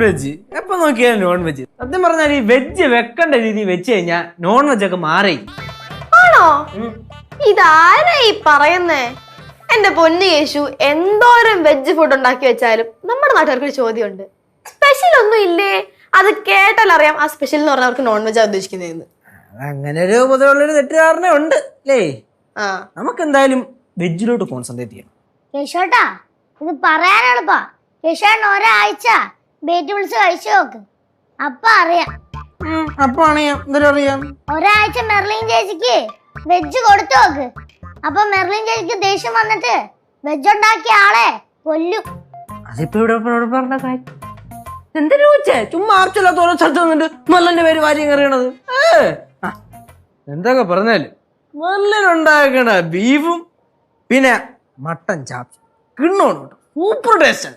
Veg എപ്പൊ നോക്കിയാലും non veg. സത്യം പറഞ്ഞാൽ ഈ വെജ് വെക്കേണ്ട രീതി വെച്ച് കഴിഞ്ഞാൽ നോൺ വെജ് ഒക്കെ മാറി. ആണോ? ഇതാരാ ഈ പറയുന്നേ? എന്റെ പൊന്നു യേശു, എന്തോരം വെജ് ഫുഡ് ഉണ്ടാക്കി വെച്ചാലും നമ്മുടെ നാട്ടുകാർക്ക് ഒരു ചോദ്യമുണ്ട്, സ്പെഷ്യൽ ഒന്നും ഇല്ലേ? അത് കേട്ടാൽ അറിയാം ആ സ്പെഷ്യൽ എന്ന് പറഞ്ഞാൽ അവർക്ക് നോൺ വെജ് ഉദ്ദേശിക്കുന്നതെന്ന്. അങ്ങനെ ഒരു പൊതുവുള്ളൊരു തെറ്റിദ്ധാരണ ഉണ്ട് അല്ലേ? നമുക്ക് എന്തായാലും വെജിലോട്ട് കോൺസെൻട്രേറ്റ് ചെയ്യണം. യേശോട്ടാ, ഇത് പറയാൻ എളുപ്പാ. യേശോട്ടൻ ഒരാഴ്ച വെജിറ്റബിൾസ് കഴിച്ചു നോക്ക്, അപ്പൊ അറിയാം. അപ്പൊ അറിയാം. ഒരാഴ്ച മെർലിൻ ചേച്ചിക്ക് വെജ് കൊടുത്തു നോക്ക്, അപ്പൊ മെർലിൻ ചേച്ചിക്ക് ദേഷ്യം വന്നിട്ട് വെജ് ഉണ്ടാക്കിയ ആളെ കൊല്ലും. അതിപ്പോ ഇവിടെ പറഞ്ഞ കാര്യം എന്തിനു വെച്ചേ? ചുമ്മാ ആർച്ചല്ലാത്ത ഓരോ സ്ഥലത്ത് വന്നിട്ട് മെർലിന്റെ പേര് വാരി കറിയണത്. എന്തൊക്കെ പറഞ്ഞാലും മെർലിനുണ്ടാക്കണ ബീഫും പിന്നെ മട്ടൻ ചാപ്സ് കിണ്ണോണ്ട് സൂപ്പർ ടേസ്റ്റ്.